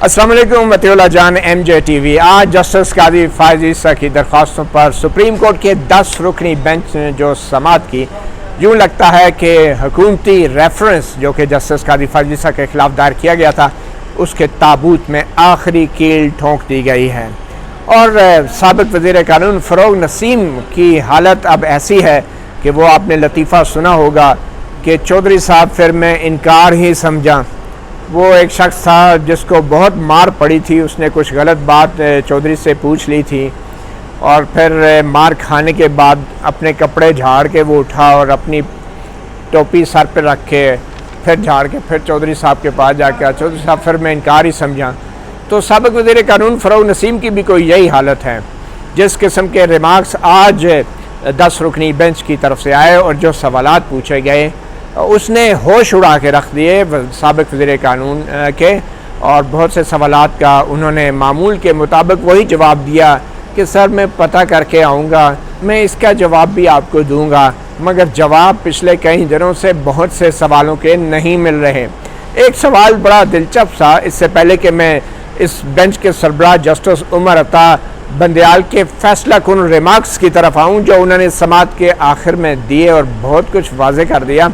السلام علیکم مطیع جان MJTV. آج جسٹس قاضی فائز عیسیٰ کی درخواستوں پر سپریم کورٹ کے 10 رکنی بینچ نے جو سماعت کی، یوں لگتا ہے کہ حکومتی ریفرنس جو کہ جسٹس قاضی فائز عیسیٰ کے خلاف دائر کیا گیا تھا اس کے تابوت میں آخری کیل ٹھونک دی گئی ہے. اور سابق وزیر قانون فروغ نسیم کی حالت اب ایسی ہے کہ وہ آپ نے لطیفہ سنا ہوگا کہ چودھری صاحب پھر میں انکار ہی سمجھا. وہ ایک شخص تھا جس کو بہت مار پڑی تھی، اس نے کچھ غلط بات چودھری سے پوچھ لی تھی اور پھر مار کھانے کے بعد اپنے کپڑے جھاڑ کے وہ اٹھا اور اپنی ٹوپی سر پہ رکھ کے پھر جھاڑ کے پھر چودھری صاحب کے پاس جا کے چودھری صاحب پھر میں انکار ہی سمجھا. تو سابق وزیر قانون فروغ نسیم کی بھی کوئی یہی حالت ہے. جس قسم کے ریمارکس آج 10 رکنی بینچ کی طرف سے آئے اور جو سوالات پوچھے گئے اس نے ہوش اڑا کے رکھ دیے سابق وزیر قانون کے، اور بہت سے سوالات کا انہوں نے معمول کے مطابق وہی جواب دیا کہ سر میں پتہ کر کے آؤں گا، میں اس کا جواب بھی آپ کو دوں گا، مگر جواب پچھلے کئی دنوں سے بہت سے سوالوں کے نہیں مل رہے. ایک سوال بڑا دلچسپ تھا، اس سے پہلے کہ میں اس بینچ کے سربراہ جسٹس عمر عطا بندیال کے فیصلہ کن ریمارکس کی طرف آؤں جو انہوں نے سماعت کے آخر میں دیے اور بہت کچھ واضح کر دیا.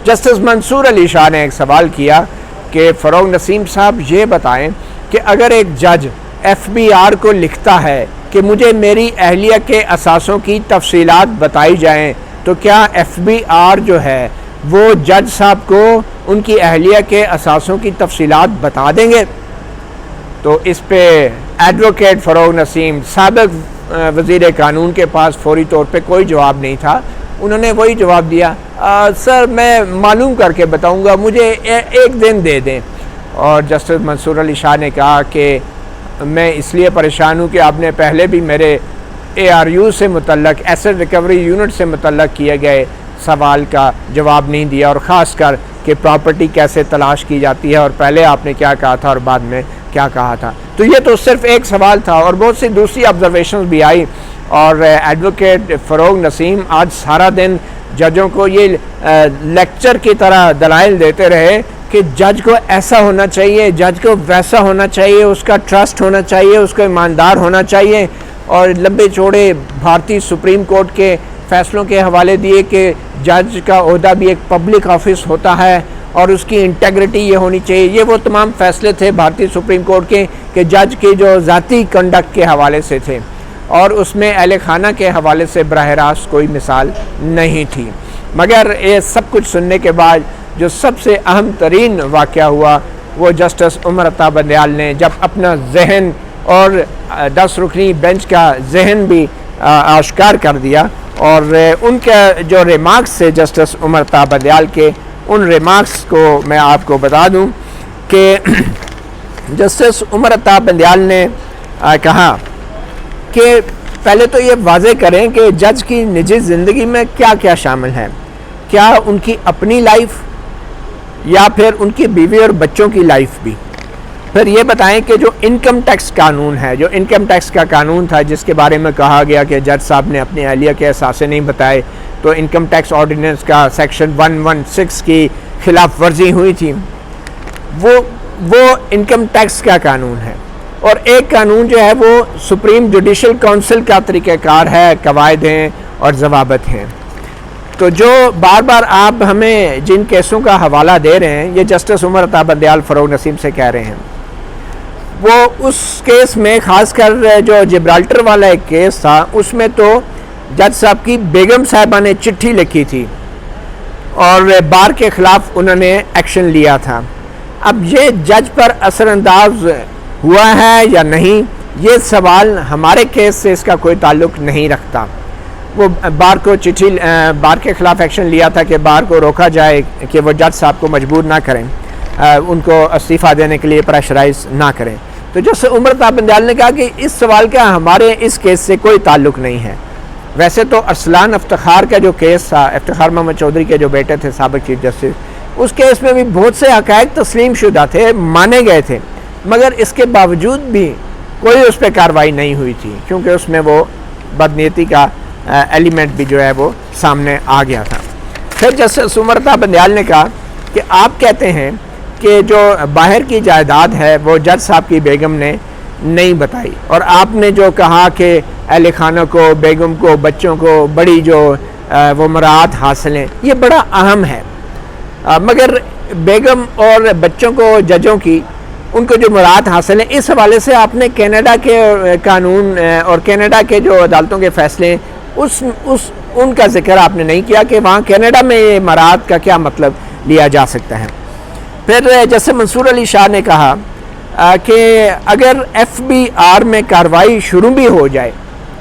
جسٹس منصور علی شاہ نے ایک سوال کیا کہ فروغ نسیم صاحب یہ بتائیں کہ اگر ایک جج FBR کو لکھتا ہے کہ مجھے میری اہلیہ کے اثاثوں کی تفصیلات بتائی جائیں تو کیا FBR جو ہے وہ جج صاحب کو ان کی اہلیہ کے اثاثوں کی تفصیلات بتا دیں گے؟ تو اس پہ ایڈوکیٹ فروغ نسیم سابق وزیر قانون کے پاس فوری طور پہ کوئی جواب نہیں تھا. انہوں نے وہی جواب دیا، سر میں معلوم کر کے بتاؤں گا، مجھے ایک دن دے دیں. اور جسٹس منصور علی شاہ نے کہا کہ میں اس لیے پریشان ہوں کہ آپ نے پہلے بھی میرے ARU سے متعلق ایسٹ ریکوری یونٹ سے متعلق کیے گئے سوال کا جواب نہیں دیا، اور خاص کر کہ پراپرٹی کیسے تلاش کی جاتی ہے اور پہلے آپ نے کیا کہا تھا اور بعد میں کیا کہا تھا. تو یہ تو صرف ایک سوال تھا اور بہت سی دوسری آبزرویشنز بھی آئی. اور ایڈوکیٹ فروغ نسیم آج سارا دن ججوں کو یہ لیکچر کی طرح دلائل دیتے رہے کہ جج کو ایسا ہونا چاہیے، جج کو ویسا ہونا چاہیے، اس کا ٹرسٹ ہونا چاہیے، اس کو ایماندار ہونا چاہیے، اور لمبے چوڑے بھارتی سپریم کورٹ کے فیصلوں کے حوالے دیے کہ جج کا عہدہ بھی ایک پبلک آفس ہوتا ہے اور اس کی انٹیگریٹی یہ ہونی چاہیے. یہ وہ تمام فیصلے تھے بھارتی سپریم کورٹ کے کہ جج کے جو ذاتی کنڈکٹ کے حوالے سے تھے، اور اس میں اہل خانہ کے حوالے سے براہ راست کوئی مثال نہیں تھی. مگر یہ سب کچھ سننے کے بعد جو سب سے اہم ترین واقعہ ہوا وہ جسٹس عمر عطا بندیال نے جب اپنا ذہن اور 10 رکنی بینچ کا ذہن بھی آشکار کر دیا. اور ان کا جو ریمارکس سے جسٹس عمر عطا بندیال کے، ان ریمارکس کو میں آپ کو بتا دوں کہ جسٹس عمر عطا بندیال نے کہا کہ پہلے تو یہ واضح کریں کہ جج کی نجی زندگی میں کیا کیا شامل ہے، کیا ان کی اپنی لائف یا پھر ان کی بیوی اور بچوں کی لائف بھی. پھر یہ بتائیں کہ جو انکم ٹیکس قانون ہے، جو انکم ٹیکس کا قانون تھا جس کے بارے میں کہا گیا کہ جج صاحب نے اپنی اہلیہ کے اثاثے نہیں بتائے، تو انکم ٹیکس آرڈیننس کا سیکشن 116 کی خلاف ورزی ہوئی تھی، وہ انکم ٹیکس کا قانون ہے. اور ایک قانون جو ہے وہ سپریم جوڈیشل کونسل کا طریقہ کار ہے، قواعد ہیں اور ضوابط ہیں. تو جو بار بار آپ ہمیں جن کیسوں کا حوالہ دے رہے ہیں یہ جسٹس عمر عطا بندیال فروغ نسیم سے کہہ رہے ہیں، وہ اس کیس میں خاص کر جو جبرالٹر والا ایک کیس تھا اس میں تو جج صاحب کی بیگم صاحبہ نے چٹھی لکھی تھی اور بار کے خلاف انہوں نے ایکشن لیا تھا. اب یہ جج پر اثر انداز ہوا ہے یا نہیں، یہ سوال ہمارے کیس سے اس کا کوئی تعلق نہیں رکھتا. وہ بار کو چٹھی بار کے خلاف ایکشن لیا تھا کہ بار کو روکا جائے کہ وہ جج صاحب کو مجبور نہ کریں، ان کو استعفیٰ دینے کے لیے پریشرائز نہ کریں. تو جسٹس عمر عطا بندیال نے کہا کہ اس سوال کا ہمارے اس کیس سے کوئی تعلق نہیں ہے. ویسے تو ارسلان افتخار کا جو کیس تھا، افتخار محمد چودھری کے جو بیٹے تھے سابق چیف جسٹس، اس کیس میں بھی بہت سے حقائق تسلیم شدہ تھے، مانے گئے تھے، مگر اس کے باوجود بھی کوئی اس پہ کارروائی نہیں ہوئی تھی کیونکہ اس میں وہ بدنیتی کا ایلیمنٹ بھی جو ہے وہ سامنے آ گیا تھا. پھر جسٹس عمر عطا بندیال نے کہا کہ آپ کہتے ہیں کہ جو باہر کی جائیداد ہے وہ جج صاحب کی بیگم نے نہیں بتائی، اور آپ نے جو کہا کہ اہل خانہ کو، بیگم کو، بچوں کو بڑی جو وہ مراعات حاصل ہیں، یہ بڑا اہم ہے، مگر بیگم اور بچوں کو ججوں کی ان کو جو مراعات حاصل ہیں، اس حوالے سے آپ نے کینیڈا کے قانون اور کینیڈا کے جو عدالتوں کے فیصلے ہیں ان کا ذکر آپ نے نہیں کیا کہ وہاں کینیڈا میں یہ مراعات کا کیا مطلب لیا جا سکتا ہے۔ پھر جیسے منصور علی شاہ نے کہا کہ اگر ایف بی آر میں کارروائی شروع بھی ہو جائے،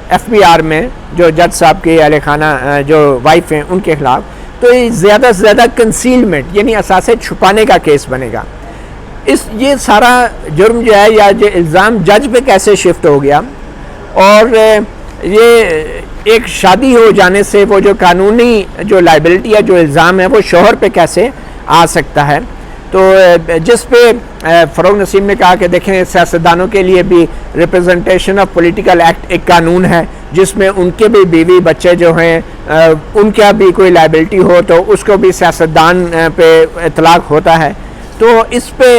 ایف بی آر میں جو جج صاحب کے اہل خانہ جو وائف ہیں ان کے خلاف، تو یہ زیادہ سے زیادہ کنسیلمنٹ یعنی اثاثے چھپانے کا کیس بنے گا۔ یہ سارا جرم جو ہے یا جو الزام جج پہ کیسے شفٹ ہو گیا، اور یہ ایک شادی ہو جانے سے وہ جو قانونی جو لائبلٹی ہے، جو الزام ہے، وہ شوہر پہ کیسے آ سکتا ہے۔ تو جس پہ فروغ نسیم نے کہا کہ دیکھیں سیاستدانوں کے لیے بھی ریپرزنٹیشن آف پولیٹیکل ایکٹ ایک قانون ہے جس میں ان کے بھی بیوی بچے جو ہیں ان کا بھی کوئی لائبلٹی ہو تو اس کو بھی سیاستدان پہ اطلاق ہوتا ہے۔ تو اس پہ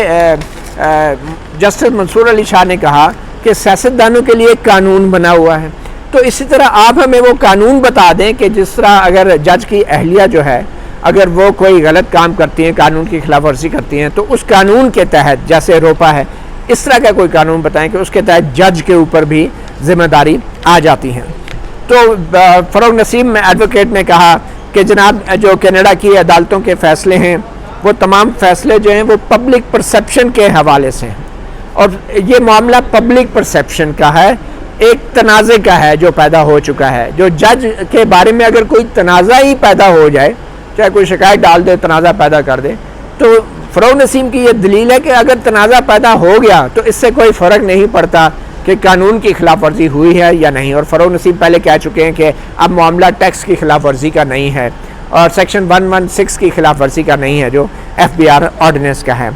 جسٹس منصور علی شاہ نے کہا کہ سیاستدانوں کے لیے ایک قانون بنا ہوا ہے، تو اسی طرح آپ ہمیں وہ قانون بتا دیں کہ جس طرح اگر جج کی اہلیہ جو ہے اگر وہ کوئی غلط کام کرتی ہیں، قانون کی خلاف ورزی کرتی ہیں، تو اس قانون کے تحت جیسے روپا ہے اس طرح کا کوئی قانون بتائیں کہ اس کے تحت جج کے اوپر بھی ذمہ داری آ جاتی ہیں۔ تو فروغ نسیم ایڈوکیٹ نے کہا کہ جناب جو کینیڈا کی عدالتوں کے فیصلے ہیں وہ تمام فیصلے جو ہیں وہ پبلک پرسیپشن کے حوالے سے ہیں، اور یہ معاملہ پبلک پرسیپشن کا ہے، ایک تنازع کا ہے جو پیدا ہو چکا ہے۔ جو جج کے بارے میں اگر کوئی تنازع ہی پیدا ہو جائے، چاہے کوئی شکایت ڈال دے، تنازع پیدا کر دے، تو فروغ نسیم کی یہ دلیل ہے کہ اگر تنازع پیدا ہو گیا تو اس سے کوئی فرق نہیں پڑتا کہ قانون کی خلاف ورزی ہوئی ہے یا نہیں، اور فروغ نسیم پہلے کہہ چکے ہیں کہ اب معاملہ ٹیکس کی خلاف ورزی کا نہیں ہے اور سیکشن 116 کی خلاف ورزی کا نہیں ہے جو ایف بی آر آرڈیننس کا ہے۔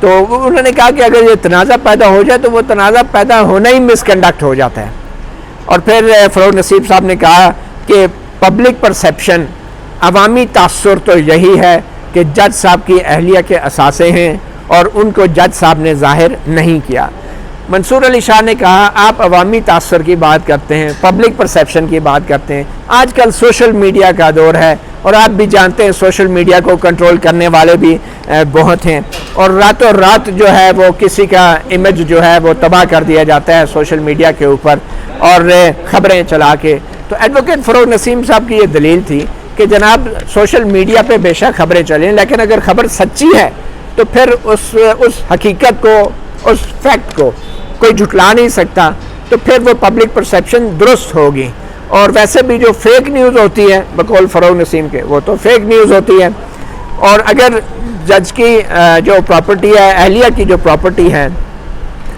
تو انہوں نے کہا کہ اگر یہ تنازع پیدا ہو جائے تو وہ تنازع پیدا ہونا ہی مس کنڈکٹ ہو جاتا ہے۔ اور پھر فروغ نسیم صاحب نے کہا کہ پبلک پرسیپشن، عوامی تاثر تو یہی ہے کہ جج صاحب کی اہلیہ کے اثاثے ہیں اور ان کو جج صاحب نے ظاہر نہیں کیا۔ منصور علی شاہ نے کہا آپ عوامی تاثر کی بات کرتے ہیں، پبلک پرسیپشن کی بات کرتے ہیں، آج کل سوشل میڈیا کا دور ہے اور آپ بھی جانتے ہیں سوشل میڈیا کو کنٹرول کرنے والے بھی بہت ہیں، اور راتوں رات جو ہے وہ کسی کا امیج جو ہے وہ تباہ کر دیا جاتا ہے سوشل میڈیا کے اوپر اور خبریں چلا کے۔ تو ایڈوکیٹ فروغ نسیم صاحب کی یہ دلیل تھی کہ جناب سوشل میڈیا پہ بے شک خبریں چلیں، لیکن اگر خبر سچی ہے تو پھر اس حقیقت کو، اس فیکٹ کو کوئی جھٹلا نہیں سکتا، تو پھر وہ پبلک پرسیپشن درست ہوگی۔ اور ویسے بھی جو فیک نیوز ہوتی ہے بقول فروغ نسیم کے، وہ تو فیک نیوز ہوتی ہے، اور اگر جج کی جو پراپرٹی ہے، اہلیہ کی جو پراپرٹی ہے،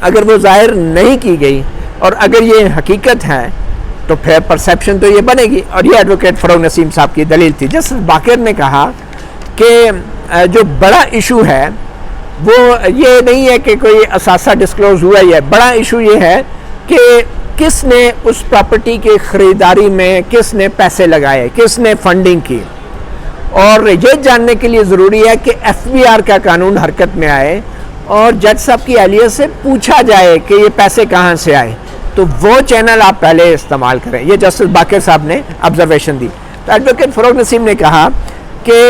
اگر وہ ظاہر نہیں کی گئی اور اگر یہ حقیقت ہے تو پھر پرسیپشن تو یہ بنے گی، اور یہ ایڈوکیٹ فروغ نسیم صاحب کی دلیل تھی۔ جسٹس باقر نے کہا کہ جو بڑا ایشو ہے وہ یہ نہیں ہے کہ کوئی اثاثہ ڈسکلوز ہوا ہی ہے، بڑا ایشو یہ ہے کہ کس نے اس پراپرٹی کی خریداری میں کس نے پیسے لگائے، کس نے فنڈنگ کی، اور یہ جاننے کے لیے ضروری ہے کہ ایف بی آر کا قانون حرکت میں آئے اور جج صاحب کی اہلیہ سے پوچھا جائے کہ یہ پیسے کہاں سے آئے، تو وہ چینل آپ پہلے استعمال کریں۔ یہ جسٹس باقر صاحب نے آبزرویشن دی۔ تو ایڈوکیٹ فروغ نسیم نے کہا کہ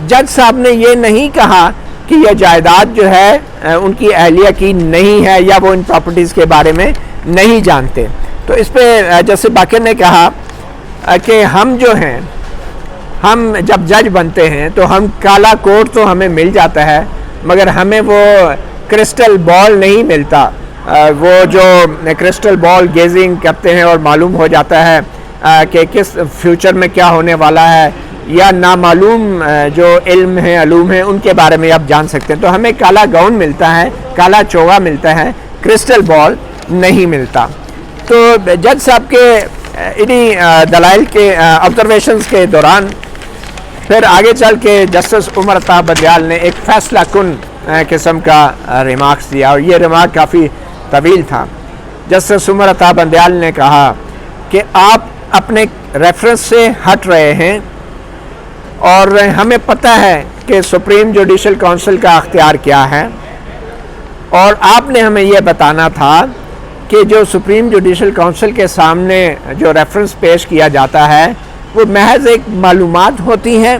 جج صاحب نے یہ نہیں کہا کہ یہ جائیداد جو ہے ان کی اہلیہ کی نہیں ہے یا وہ ان پراپرٹیز کے بارے میں نہیں جانتے۔ تو اس پہ جسٹس باقر نے کہا کہ ہم جو ہیں، ہم جب جج بنتے ہیں تو ہم کالا کوٹ تو ہمیں مل جاتا ہے، مگر ہمیں وہ کرسٹل بال نہیں ملتا، وہ جو کرسٹل بال گیزنگ کرتے ہیں اور معلوم ہو جاتا ہے کہ کس فیوچر میں کیا ہونے والا ہے، یا نامعلوم جو علم ہیں، علوم ہیں، ان کے بارے میں آپ جان سکتے ہیں۔ تو ہمیں کالا گاؤن ملتا ہے، کالا چوغا ملتا ہے، کرسٹل بال نہیں ملتا۔ تو جج صاحب کے انہی دلائل کے آبزرویشنز کے دوران پھر آگے چل کے جسٹس عمر عطا بندیال نے ایک فیصلہ کن قسم کا ریمارکس دیا، اور یہ ریمارک کافی طویل تھا۔ جسٹس عمر عطا بندیال نے کہا کہ آپ اپنے ریفرنس سے ہٹ رہے ہیں اور ہمیں پتہ ہے کہ سپریم جوڈیشل کونسل کا اختیار کیا ہے، اور آپ نے ہمیں یہ بتانا تھا کہ جو سپریم جوڈیشل کونسل کے سامنے جو ریفرنس پیش کیا جاتا ہے وہ محض ایک معلومات ہوتی ہیں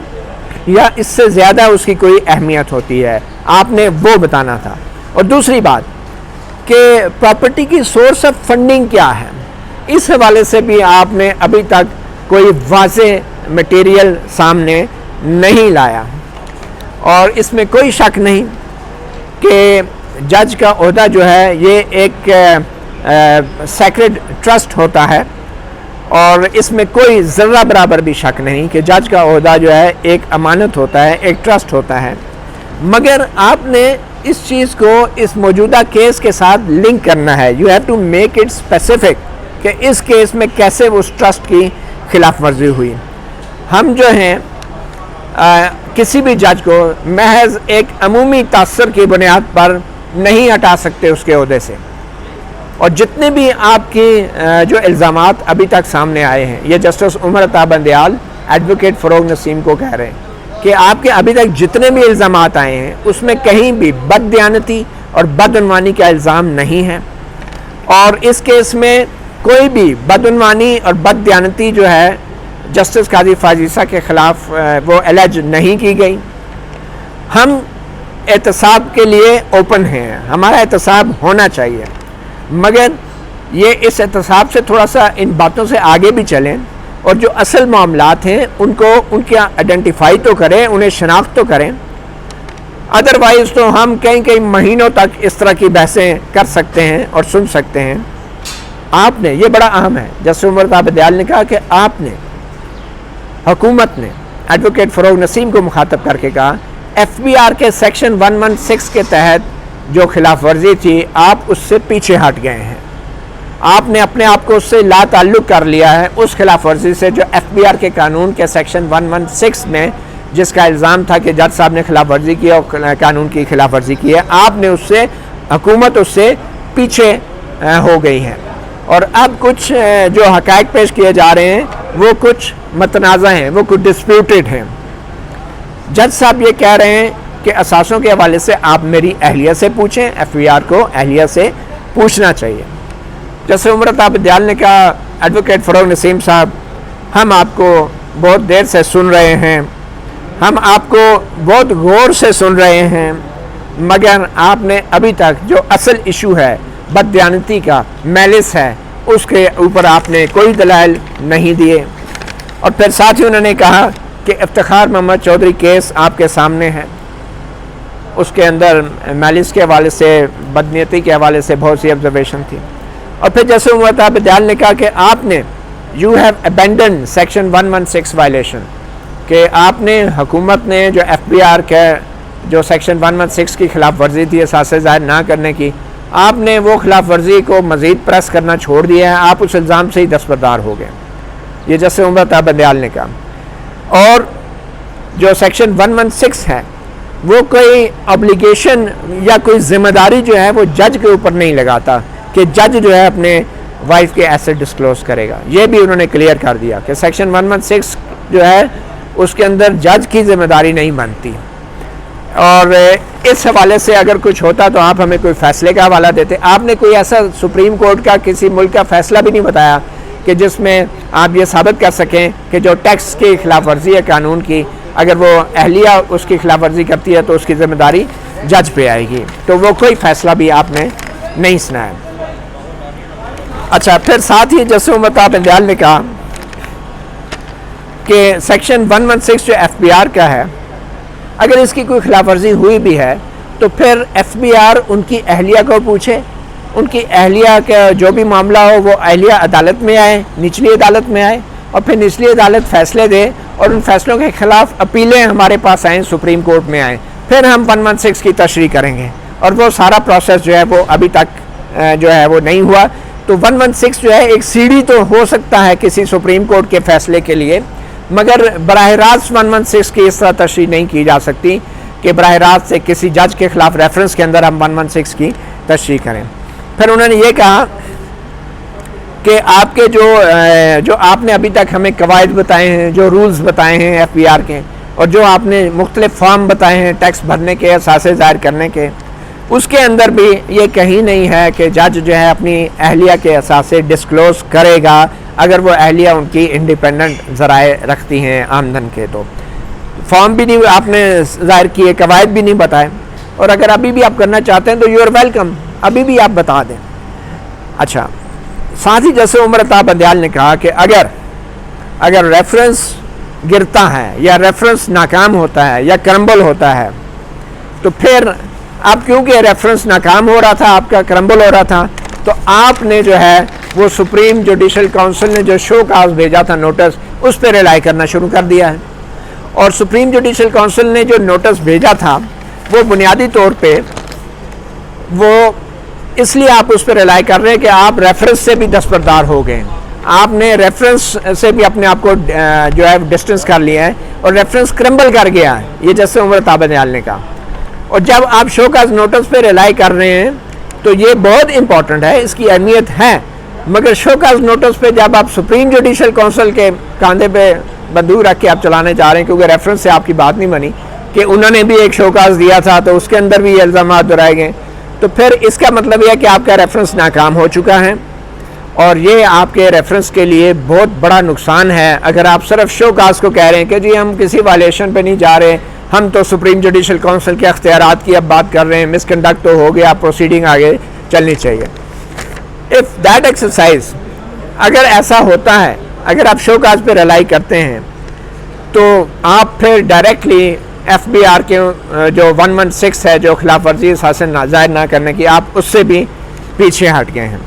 یا اس سے زیادہ اس کی کوئی اہمیت ہوتی ہے، آپ نے وہ بتانا تھا۔ اور دوسری بات کہ پراپرٹی کی سورس آف فنڈنگ کیا ہے، اس حوالے سے بھی آپ نے ابھی تک کوئی واضح میٹیریل سامنے نہیں لایا، اور اس میں کوئی شک نہیں کہ جج کا عہدہ جو ہے یہ ایک سیکرڈ ٹرسٹ ہوتا ہے، اور اس میں کوئی ذرہ برابر بھی شک نہیں کہ جج کا عہدہ جو ہے ایک امانت ہوتا ہے، ایک ٹرسٹ ہوتا ہے، مگر آپ نے اس چیز کو اس موجودہ کیس کے ساتھ لنک کرنا ہے۔ You have to make it specific کہ اس کیس میں کیسے اس ٹرسٹ کی خلاف ورزی ہوئی۔ ہم جو ہیں کسی بھی جج کو محض ایک عمومی تاثر کی بنیاد پر نہیں ہٹا سکتے اس کے عہدے سے، اور جتنے بھی آپ کی جو الزامات ابھی تک سامنے آئے ہیں، یہ جسٹس عمر عطا بندیال ایڈوکیٹ فروغ نسیم کو کہہ رہے ہیں کہ آپ کے ابھی تک جتنے بھی الزامات آئے ہیں اس میں کہیں بھی بددیانتی اور بدعنوانی کا الزام نہیں ہے، اور اس کیس میں کوئی بھی بدعنوانی اور بددیانتی جو ہے جسٹس قاضی فائز عیسیٰ کے خلاف وہ الیج نہیں کی گئی۔ ہم احتساب کے لیے اوپن ہیں، ہمارا احتساب ہونا چاہیے، مگر یہ اس احتساب سے تھوڑا سا ان باتوں سے آگے بھی چلیں، اور جو اصل معاملات ہیں ان کو ان کے آئیڈینٹیفائی تو کریں، انہیں شناخت تو کریں، ادروائز تو ہم کئی مہینوں تک اس طرح کی بحثیں کر سکتے ہیں اور سن سکتے ہیں۔ آپ نے، یہ بڑا اہم ہے، جسٹس عمر عطا بندیال نے کہا کہ آپ نے، حکومت نے ایڈوکیٹ فروغ نسیم کو مخاطب کر کے کہا ایف بی آر کے سیکشن 116 کے تحت جو خلاف ورزی تھی آپ اس سے پیچھے ہٹ گئے ہیں، آپ نے اپنے آپ کو اس سے لا تعلق کر لیا ہے، اس خلاف ورزی سے جو ایف بی آر کے قانون کے سیکشن 116 میں جس کا الزام تھا کہ جج صاحب نے خلاف ورزی کی اور قانون کی خلاف ورزی کی ہے، آپ نے اس سے، حکومت اس سے پیچھے ہو گئی ہے، اور اب کچھ جو حقائق پیش کیے جا رہے ہیں وہ کچھ متنازع ہیں، وہ کچھ ڈسپیوٹڈ ہیں۔ جج صاحب یہ کہہ رہے ہیں کہ اثاثوں کے حوالے سے آپ میری اہلیہ سے پوچھیں، ایف بی آر کو اہلیہ سے پوچھنا چاہیے۔ جیسے عمر عطا بندیال نے کہا ایڈوکیٹ فروغ نسیم صاحب ہم آپ کو بہت دیر سے سن رہے ہیں، ہم آپ کو بہت غور سے سن رہے ہیں، مگر آپ نے ابھی تک جو اصل ایشو ہے بددیانتی کا، میلس ہے، اس کے اوپر آپ نے کوئی دلائل نہیں دیے۔ اور پھر ساتھ ہی انہوں نے کہا کہ افتخار محمد چودھری کیس آپ کے سامنے ہے، اس کے اندر میلس کے حوالے سے، بدنیتی کے حوالے سے بہت سی آبزرویشن تھی۔ اور پھر جیسے عمر عطا بندیال نے کہا کہ آپ نے you have abandon section 116 violation, کہ آپ نے، حکومت نے جو ایف بی آر کے جو سیکشن 116 کی خلاف ورزی تھی اثاثے ظاہر نہ کرنے کی، آپ نے وہ خلاف ورزی کو مزید پریس کرنا چھوڑ دیا ہے، آپ اس الزام سے ہی دستبردار ہو گئے، یہ جیسے عمر عطا بندیال نے کہا۔ اور جو سیکشن 116 ہے وہ کوئی obligation یا کوئی ذمہ داری جو ہے وہ جج کے اوپر نہیں لگاتا کہ جج جو ہے اپنے وائف کے ایسٹ ڈسکلوز کرے گا، یہ بھی انہوں نے کلیئر کر دیا کہ سیکشن 116 جو ہے اس کے اندر جج کی ذمہ داری نہیں بنتی۔ اور اس حوالے سے اگر کچھ ہوتا تو آپ ہمیں کوئی فیصلے کا حوالہ دیتے، آپ نے کوئی ایسا سپریم کورٹ کا کسی ملک کا فیصلہ بھی نہیں بتایا کہ جس میں آپ یہ ثابت کر سکیں کہ جو ٹیکس کی خلاف ورزی ہے قانون کی، اگر وہ اہلیہ اس کی خلاف ورزی کرتی ہے تو اس کی ذمہ داری جج پہ آئے گی، تو وہ کوئی فیصلہ بھی آپ نے نہیں سنایا۔ اچھا، پھر ساتھ ہی جیسے عمر عطا بندیال نے کہا کہ سیکشن 116 جو ایف بی آر کا ہے، اگر اس کی کوئی خلاف ورزی ہوئی بھی ہے تو پھر ایف بی آر ان کی اہلیہ کو پوچھے، ان کی اہلیہ کا جو بھی معاملہ ہو وہ اہلیہ عدالت میں آئے، نچلی عدالت میں آئے، اور پھر نچلی عدالت فیصلے دے، اور ان فیصلوں کے خلاف اپیلیں ہمارے پاس آئیں، سپریم کورٹ میں آئیں، پھر ہم 116 کی تشریح کریں گے، اور وہ سارا پروسیس جو ہے وہ ابھی تک جو ہے وہ نہیں ہوا۔ تو 116 جو ہے ایک سیڑھی تو ہو سکتا ہے کسی سپریم کورٹ کے فیصلے کے لیے، مگر براہ راست 116 کی اس طرح تشریح نہیں کی جا سکتی کہ براہ راست سے کسی جج کے خلاف ریفرنس کے اندر ہم 116 کی تشریح کریں۔ پھر انہوں نے یہ کہا کہ آپ کے جو آپ نے ابھی تک ہمیں قواعد بتائے ہیں، جو رولز بتائے ہیں ایف بی آر کے، اور جو آپ نے مختلف فارم بتائے ہیں ٹیکس بھرنے کے، اثاثے ظاہر کرنے کے، اس کے اندر بھی یہ کہیں نہیں ہے کہ جج جو ہے اپنی اہلیہ کے اثاثے ڈسکلوز کرے گا اگر وہ اہلیہ ان کی انڈیپینڈنٹ ذرائع رکھتی ہیں آمدن کے. تو فارم بھی نہیں آپ نے ظاہر کیے، قواعد بھی نہیں بتائے، اور اگر ابھی بھی آپ کرنا چاہتے ہیں تو یو آر ویلکم، ابھی بھی آپ بتا دیں. اچھا، ساتھ ہی جیسے عمر عطا بندیال نے کہا کہ اگر ریفرنس گرتا ہے یا ریفرنس ناکام ہوتا ہے یا کرمبل ہوتا ہے، تو پھر آپ کیونکہ ریفرنس ناکام ہو رہا تھا، آپ کا کرمبل ہو رہا تھا، تو آپ نے جو ہے وہ سپریم جوڈیشل کونسل نے جو شو کاز بھیجا تھا نوٹس، اس پہ ریلائی کرنا شروع کر دیا ہے. اور سپریم جوڈیشل کونسل نے جو نوٹس بھیجا تھا وہ بنیادی طور پہ وہ اس لیے آپ اس پہ ریلائی کر رہے ہیں کہ آپ ریفرنس سے بھی دستبردار ہو گئے، آپ نے ریفرنس سے بھی اپنے آپ کو جو ہے ڈسٹنس کر لیا ہے اور ریفرنس کرمبل کر گیا ہے، یہ جیسے عمر عطا بندیال نے کہا. اور جب آپ شو کاز نوٹس پہ ریلائی کر رہے ہیں تو یہ بہت امپورٹنٹ ہے، اس کی اہمیت ہے، مگر شو کاز نوٹس پہ جب آپ سپریم جوڈیشل کونسل کے کاندھے پہ بندوق رکھ کے آپ چلانے جا رہے ہیں، کیونکہ ریفرنس سے آپ کی بات نہیں بنی کہ انہوں نے بھی ایک شو کاز دیا تھا تو اس کے اندر بھی یہ الزامات دہرائے گئے، تو پھر اس کا مطلب یہ ہے کہ آپ کا ریفرنس ناکام ہو چکا ہے، اور یہ آپ کے ریفرنس کے لیے بہت بڑا نقصان ہے. اگر آپ صرف شو کاز کو کہہ رہے ہیں کہ جی ہم کسی وائلیشن پہ نہیں جا رہے، ہم تو سپریم جوڈیشل کونسل کے اختیارات کی اب بات کر رہے ہیں، مس کنڈکٹ تو ہو گیا، پروسیڈنگ آگے چلنی چاہیے. اف دیٹ ایکسرسائز اگر ایسا ہوتا ہے، اگر آپ شو کاز پہ ریلائی کرتے ہیں تو آپ پھر ڈائریکٹلی ایف بی آر کے جو 116 ہے جو خلاف ورزی اثاثے ظاہر نہ کرنے کی، آپ اس سے بھی پیچھے ہٹ گئے ہیں.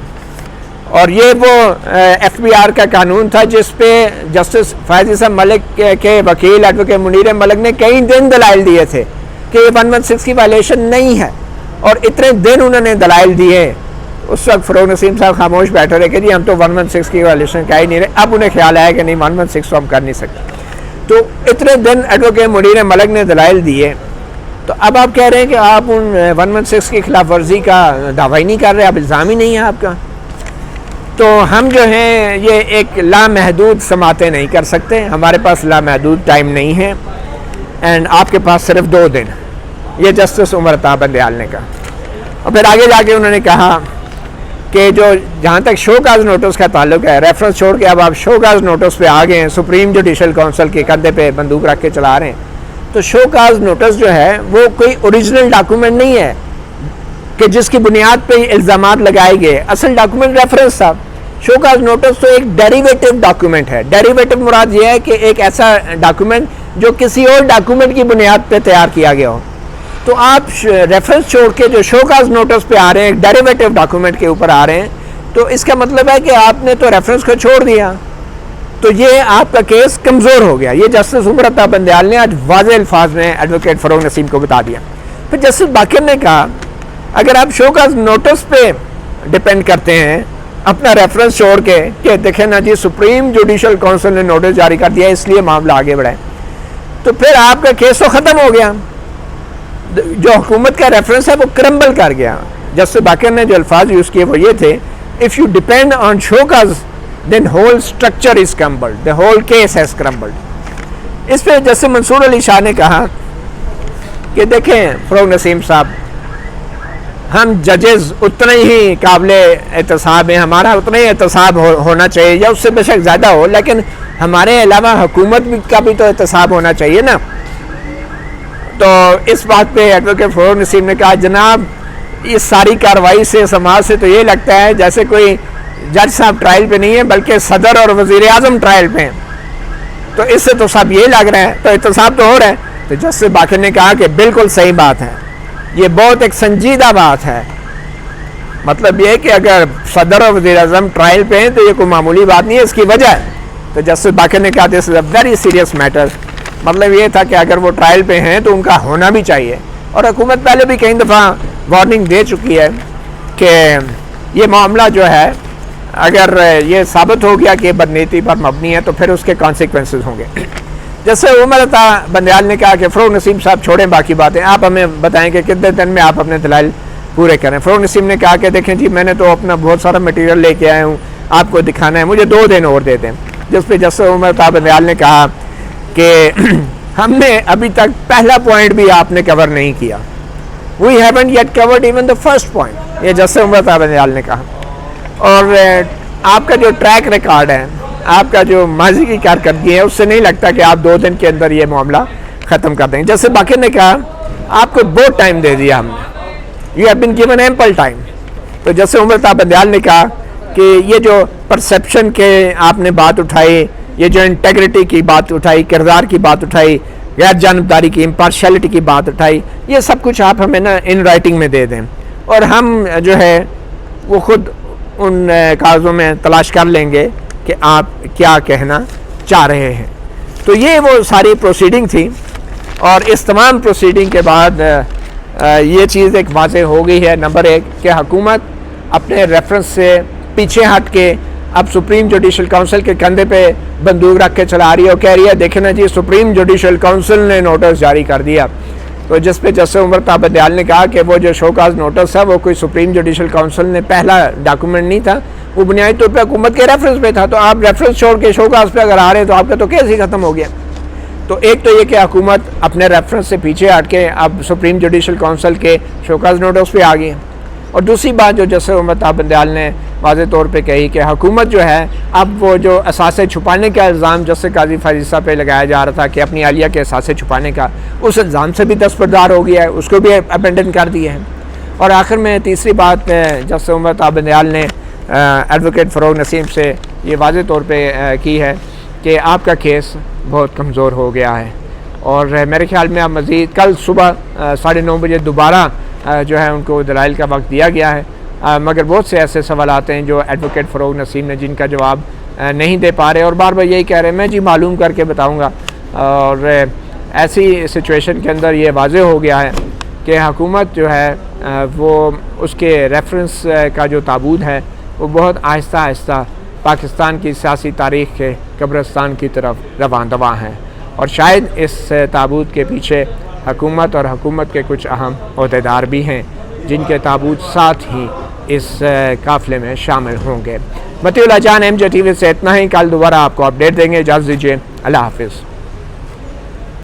اور یہ وہ ایف بی آر کا قانون تھا جس پہ جسٹس فائز صاحب ملک کے وکیل ایڈوکیٹ منیر ملک نے کئی دن دلائل دیے تھے کہ یہ 116 کی وائلیشن نہیں ہے، اور اتنے دن انہوں نے دلائل دیے. اس وقت فروغ نسیم صاحب خاموش بیٹھے رہے کہ جی ہم تو 116 کی وائلیشن کہہ ہی نہیں رہے. اب انہیں خیال آیا کہ نہیں 116 تو ہم کر نہیں سکتے. تو اتنے دن ایڈوکیٹ منیر ملک نے دلائل دیے، تو اب آپ کہہ رہے ہیں کہ آپ ان 116 کی خلاف ورزی کا دعویٰ ہی نہیں کر رہے، اب الزام ہی نہیں ہے آپ کا. تو ہم جو ہیں یہ ایک لامحدود سماعتیں نہیں کر سکتے، ہمارے پاس لامحدود ٹائم نہیں ہے، اینڈ آپ کے پاس صرف 2 دن. یہ جسٹس عمر عطا بندیال نے کہا. اور پھر آگے جا کے انہوں نے کہا کہ جو جہاں تک شو کاز نوٹس کا تعلق ہے، ریفرنس چھوڑ کے اب آپ شو کاز نوٹس پہ آ گئے ہیں، سپریم جوڈیشل کونسل کے کندھے پہ بندوق رکھ کے چلا رہے ہیں. تو شو کاز نوٹس جو ہے وہ کوئی اوریجنل ڈاکومنٹ نہیں ہے کہ جس کی بنیاد پہ الزامات لگائے گئے. اصل ڈاکومنٹ ریفرنس تھا. شو کاز نوٹس تو ایک ڈیریویٹو ڈاکومنٹ ہے. ڈیریویٹو مراد یہ ہے کہ ایک ایسا ڈاکومنٹ جو کسی اور ڈاکومنٹ کی بنیاد پہ تیار کیا گیا ہو. تو آپ ریفرنس چھوڑ کے جو شو کاز نوٹس پہ آ رہے ہیں، ایک ڈیریویٹو ڈاکومنٹ کے اوپر آ رہے ہیں، تو اس کا مطلب ہے کہ آپ نے تو ریفرنس کو چھوڑ دیا، تو یہ آپ کا کیس کمزور ہو گیا. یہ جسٹس عمر عطا بندیال نے آج واضح الفاظ میں ایڈوکیٹ فروغ نسیم کو بتا دیا. پھر جسٹس باقر نے کہا اگر آپ شو کاز نوٹس پہ ڈپینڈ کرتے ہیں اپنا ریفرنس چھوڑ کے کہ دیکھیں نا جی سپریم جوڈیشل کونسل نے نوٹس جاری کر دیا اس لیے معاملہ آگے بڑھائے، تو پھر آپ کا کیس تو ختم ہو گیا. جو حکومت کا ریفرنس ہے وہ کرمبل کر گیا. جسٹس باقر نے جو الفاظ یوز کیے وہ یہ تھے if you depend on show cause then whole structure is crumbled, the whole case has crumbled. اس پہ جیسے منصور علی شاہ نے کہا کہ دیکھیں فروغ نسیم صاحب، ہم ججز اتنے ہی قابل احتساب ہیں، ہمارا اتنا ہی احتساب ہونا چاہیے یا اس سے بے شک زیادہ ہو، لیکن ہمارے علاوہ حکومت کا بھی تو احتساب ہونا چاہیے نا. تو اس بات پہ ایڈوکیٹ فروغ نسیم نے کہا جناب اس ساری کارروائی سے سماج سے تو یہ لگتا ہے جیسے کوئی جج صاحب ٹرائل پہ نہیں ہے بلکہ صدر اور وزیر اعظم ٹرائل پہ ہیں، تو اس سے تو سب یہ لگ رہا ہے، تو احتساب تو ہو رہا ہے. تو جسٹس باقر نے کہا کہ بالکل صحیح بات ہے، یہ بہت ایک سنجیدہ بات ہے. مطلب یہ کہ اگر صدر اور وزیر اعظم ٹرائل پہ ہیں تو یہ کوئی معمولی بات نہیں ہے، اس کی وجہ ہے. تو جسٹس باقر نے کہا دس از اے ویری سیریس میٹر. مطلب یہ تھا کہ اگر وہ ٹرائل پہ ہیں تو ان کا ہونا بھی چاہیے، اور حکومت پہلے بھی کئی دفعہ وارننگ دے چکی ہے کہ یہ معاملہ جو ہے اگر یہ ثابت ہو گیا کہ بدنیتی پر مبنی ہے تو پھر اس کے کانسیکوینسز ہوں گے. جیسے عمر عطا بندیال نے کہا کہ فروغ نسیم صاحب چھوڑیں باقی باتیں، آپ ہمیں بتائیں کہ کتنے دن میں آپ اپنے دلائل پورے کریں. فروغ نسیم نے کہا کہ دیکھیں جی میں نے تو اپنا بہت سارا مٹیریل لے کے آیا ہوں، آپ کو دکھانا ہے، مجھے 2 دن اور دے دیں. جس پہ جسٹس عمر عطا بندیال نے کہا کہ ہم نے ابھی تک پہلا پوائنٹ بھی آپ نے کور نہیں کیا. We haven't yet covered even the first point. یہ جسٹس عمر صاحب بندیال نے کہا. اور آپ کا جو ٹریک ریکارڈ ہے, آپ کا جو ماضی کی کارکردگی ہے, اس سے نہیں لگتا کہ آپ 2 دن کے اندر یہ معاملہ ختم کر دیں. جیسے باقر نے کہا آپ کو بہت ٹائم دے دیا ہم نے, you have been given ample time. تو جیسے عمر صاحب بندیال نے کہا کہ یہ جو پرسیپشن کے آپ نے بات اٹھائی, یہ جو انٹیگریٹی کی بات اٹھائی, کردار کی بات اٹھائی, غیر جانبداری کی, امپارشلٹی کی بات اٹھائی, یہ سب کچھ آپ ہمیں نا ان رائٹنگ میں دے دیں, اور ہم جو ہے وہ خود ان کاغذوں میں تلاش کر لیں گے کہ آپ کیا کہنا چاہ رہے ہیں. تو یہ وہ ساری پروسیڈنگ تھی, اور اس تمام پروسیڈنگ کے بعد یہ چیز ایک واضح ہو گئی ہے. نمبر 1 کہ حکومت اپنے ریفرنس سے پیچھے ہٹ کے اب سپریم جوڈیشل کونسل کے کندھے پہ بندوق رکھ کے چلا رہی ہے, اور کہہ رہی ہے دیکھیں نا جی سپریم جوڈیشل کونسل نے نوٹس جاری کر دیا. تو جس پہ جسٹس عمر صاحب بندیال نے کہا کہ وہ جو شو کاز نوٹس ہے وہ کوئی سپریم جوڈیشل کونسل نے پہلا ڈاکومنٹ نہیں تھا, وہ بنیادی طور پہ حکومت کے ریفرنس پہ تھا. تو آپ ریفرنس چھوڑ کے شو کاز پہ اگر آ رہے ہیں تو آپ کا تو کیس ہی ختم ہو گیا. تو ایک تو یہ کہ حکومت اپنے ریفرنس سے پیچھے ہٹ کے اب سپریم جوڈیشل کونسل کے شو کاز نوٹس پہ آ گئی. اور دوسری بات جو جسٹس عمر صاحب بندیال نے واضح طور پہ کہی کہ حکومت جو ہے اب وہ جو اثاثے چھپانے کا الزام جسٹس قاضی فائز عیسیٰ پہ لگایا جا رہا تھا کہ اپنی اہلیہ کے اثاثے چھپانے کا, اس الزام سے بھی دستبردار ہو گیا ہے, اس کو بھی ابینڈن کر دیا ہے. اور آخر میں تیسری بات جسٹس عمر صاحب بندیال نے ایڈوکیٹ فروغ نسیم سے یہ واضح طور پہ کی ہے کہ آپ کا کیس بہت کمزور ہو گیا ہے, اور میرے خیال میں اب مزید کل صبح 9:30 بجے دوبارہ جو ہے ان کو دلائل کا وقت دیا گیا ہے. مگر بہت سے ایسے سوالات ہیں جو ایڈوکیٹ فروغ نسیم نے جن کا جواب نہیں دے پا رہے, اور بار بار یہی کہہ رہے ہیں میں جی معلوم کر کے بتاؤں گا. اور ایسی سچویشن کے اندر یہ واضح ہو گیا ہے کہ حکومت جو ہے وہ اس کے ریفرنس کا جو تابوت ہے وہ بہت آہستہ آہستہ پاکستان کی سیاسی تاریخ کے قبرستان کی طرف رواں دواں ہے, اور شاید اس تابوت کے پیچھے حکومت اور حکومت کے کچھ اہم عہدیدار بھی ہیں جن کے تابوت ساتھ ہی اس قافلے میں شامل ہوں گے. مطیع اللہ جان, MJ TV سے اتنا ہی. کل دوبارہ آپ کو اپڈیٹ دیں گے. اجازت دیجیے, اللہ حافظ.